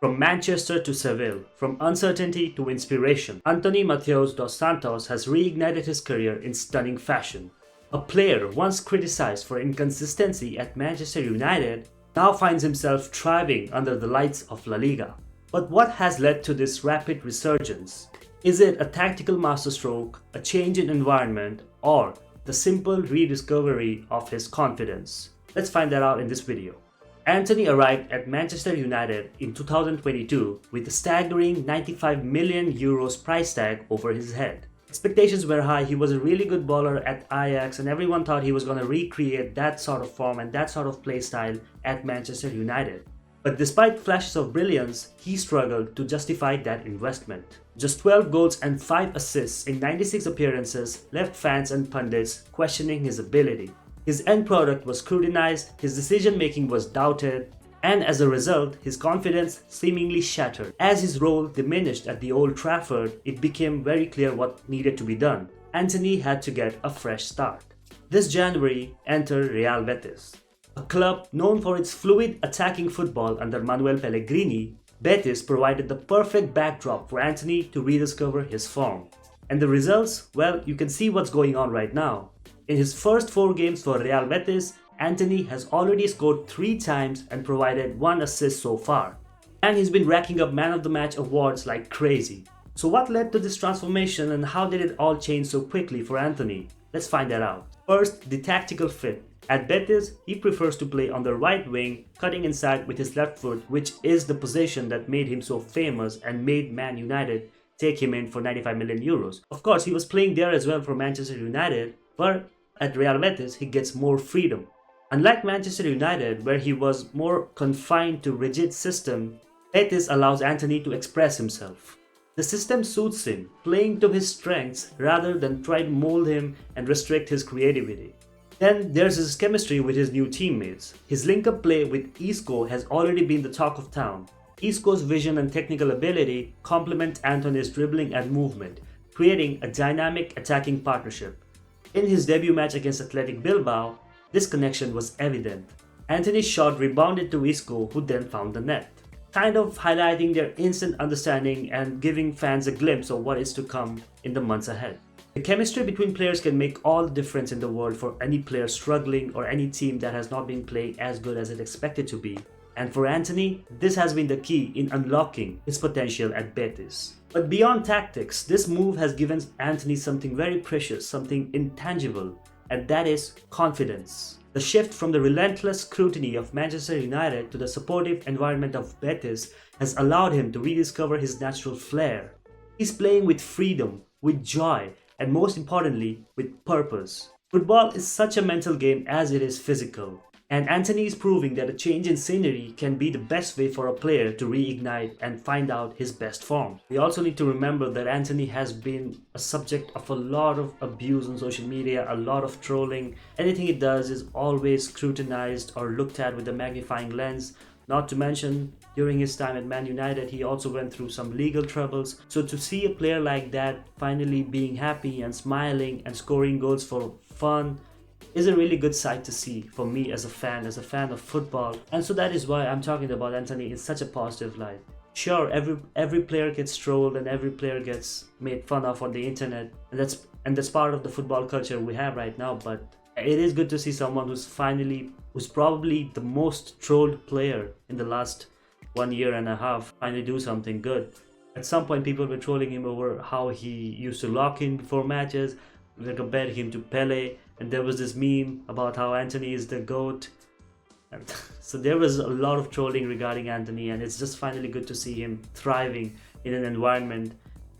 From Manchester to Seville, from uncertainty to inspiration, Antony Mateus dos Santos has reignited his career in stunning fashion. A player once criticized for inconsistency at Manchester United now finds himself thriving under the lights of La Liga. But what has led to this rapid resurgence? Is it a tactical masterstroke, a change in environment, or the simple rediscovery of his confidence? Let's find that out in this video. Antony arrived at Manchester United in 2022 with a staggering 95 million euros price tag over his head. Expectations were high, he was a really good baller at Ajax and everyone thought he was going to recreate that sort of form and that sort of play style at Manchester United. But despite flashes of brilliance, he struggled to justify that investment. Just 12 goals and 5 assists in 96 appearances left fans and pundits questioning his ability. His end product was scrutinized, his decision making was doubted, and as a result, his confidence seemingly shattered. As his role diminished at the Old Trafford, it became very clear what needed to be done. Antony had to get a fresh start. This January, enter Real Betis. A club known for its fluid attacking football under Manuel Pellegrini, Betis provided the perfect backdrop for Antony to rediscover his form. And the results? Well, you can see what's going on right now. In his first 4 games for Real Betis, Antony has already scored 3 times and provided 1 assist so far. And he's been racking up Man of the Match awards like crazy. So what led to this transformation and how did it all change so quickly for Antony? Let's find that out. First, the tactical fit. At Betis, he prefers to play on the right wing, cutting inside with his left foot, which is the position that made him so famous and made Man United take him in for 95 million euros. Of course, he was playing there as well for Manchester United, but at Real Betis, he gets more freedom. Unlike Manchester United, where he was more confined to rigid system, Betis allows Antony to express himself. The system suits him, playing to his strengths rather than try to mold him and restrict his creativity. Then there's his chemistry with his new teammates. His link-up play with Isco has already been the talk of town. Isco's vision and technical ability complement Antony's dribbling and movement, creating a dynamic attacking partnership. In his debut match against Athletic Bilbao, this connection was evident. Antony's shot rebounded to Isco, who then found the net, kind of highlighting their instant understanding and giving fans a glimpse of what is to come in the months ahead. The chemistry between players can make all the difference in the world for any player struggling or any team that has not been playing as good as it expected to be. And for Antony, this has been the key in unlocking his potential at Betis. But beyond tactics, this move has given Antony something very precious, something intangible, and that is confidence. The shift from the relentless scrutiny of Manchester United to the supportive environment of Betis has allowed him to rediscover his natural flair. He's playing with freedom, with joy, and most importantly, with purpose. Football is such a mental game as it is physical. And Antony is proving that a change in scenery can be the best way for a player to reignite and find out his best form. We also need to remember that Antony has been a subject of a lot of abuse on social media, a lot of trolling. Anything he does is always scrutinized or looked at with a magnifying lens. Not to mention, during his time at Man United, he also went through some legal troubles. So to see a player like that finally being happy and smiling and scoring goals for fun is a really good sight to see for me as a fan of football. And so that is why I'm talking about Antony in such a positive light. Sure, every player gets trolled and every player gets made fun of on the internet, and that's part of the football culture we have right now, but it is good to see someone who's probably the most trolled player in the last 1.5 years finally do something good. At some point, people were trolling him over how he used to lock in before matches. They compared him to Pele, and there was this meme about how Antony is the GOAT. And so there was a lot of trolling regarding Antony, and it's just finally good to see him thriving in an environment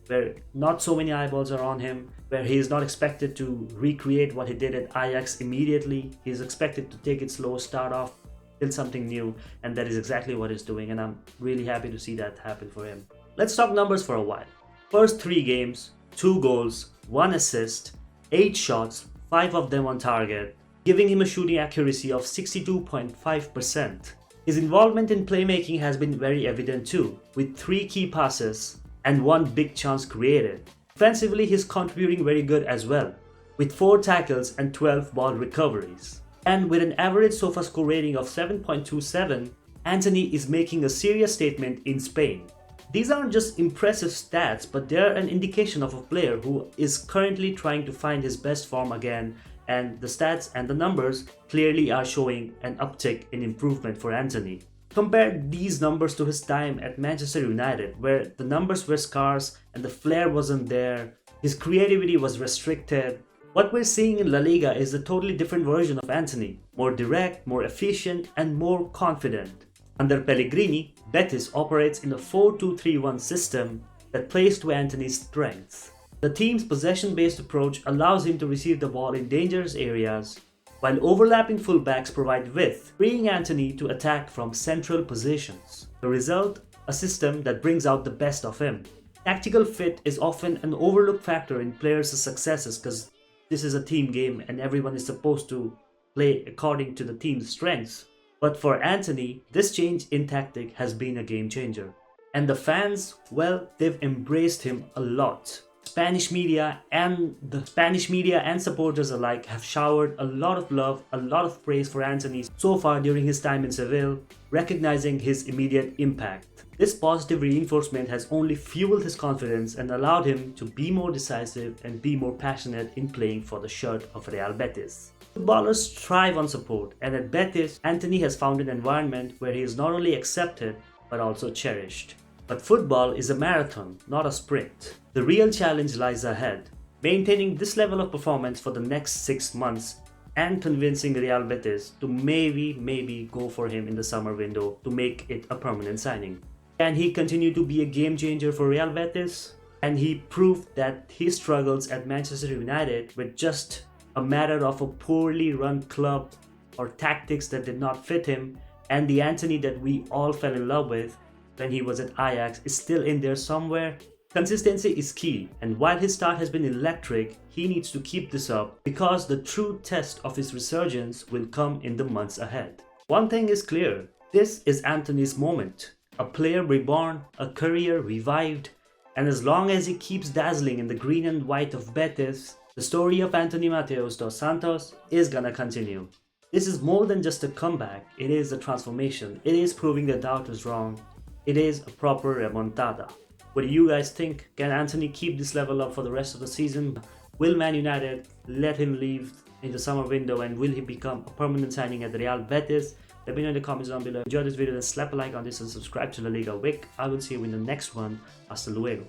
where not so many eyeballs are on him, where he is not expected to recreate what he did at Ajax immediately. He is expected to take it slow, start off, build something new, and that is exactly what he's doing, and I'm really happy to see that happen for him. Let's talk numbers for a while. First 3 games, 2 goals, 1 assist, 8 shots, 5 of them on target, giving him a shooting accuracy of 62.5%. His involvement in playmaking has been very evident too, with 3 key passes and 1 big chance created. Offensively, he's contributing very good as well. with 4 tackles and 12 ball recoveries. And with an average SofaScore rating of 7.27, Antony is making a serious statement in Spain. These aren't just impressive stats, but they're an indication of a player who is currently trying to find his best form again, and the stats and the numbers clearly are showing an uptick in improvement for Antony. Compare these numbers to his time at Manchester United, where the numbers were scarce and the flair wasn't there, his creativity was restricted. What we're seeing in La Liga is a totally different version of Antony, more direct, more efficient, and more confident. Under Pellegrini, Betis operates in a 4-2-3-1 system that plays to Antony's strengths. The team's possession-based approach allows him to receive the ball in dangerous areas, while overlapping fullbacks provide width, freeing Antony to attack from central positions. The result? A system that brings out the best of him. Tactical fit is often an overlooked factor in players' successes because this is a team game and everyone is supposed to play according to the team's strengths. But for Antony, this change in tactic has been a game changer. And the fans, well, they've embraced him a lot. Spanish media and supporters alike have showered a lot of love, a lot of praise for Antony so far during his time in Seville, recognizing his immediate impact. This positive reinforcement has only fueled his confidence and allowed him to be more decisive and be more passionate in playing for the shirt of Real Betis. Footballers thrive on support, and at Betis, Antony has found an environment where he is not only accepted but also cherished. But football is a marathon, not a sprint. The real challenge lies ahead, maintaining this level of performance for the next 6 months and convincing Real Betis to maybe go for him in the summer window to make it a permanent signing. Can he continue to be a game changer for Real Betis? And he proved that his struggles at Manchester United were just a matter of a poorly run club or tactics that did not fit him, and the Antony that we all fell in love with when he was at Ajax is still in there somewhere. Consistency is key, and while his start has been electric, he needs to keep this up because the true test of his resurgence will come in the months ahead. One thing is clear, this is Antony's moment. A player reborn, a career revived, and as long as he keeps dazzling in the green and white of Betis, the story of Antony Mateos dos Santos is gonna continue. This is more than just a comeback, it is a transformation, it is proving the doubters wrong, it is a proper remontada. What do you guys think? Can Antony keep this level up for the rest of the season? Will Man United let him leave in the summer window, and will he become a permanent signing at the Real Betis? Let me know in the comments down below. Enjoy this video and slap a like on this and subscribe to La Liga Wick. I will see you in the next one. Hasta luego.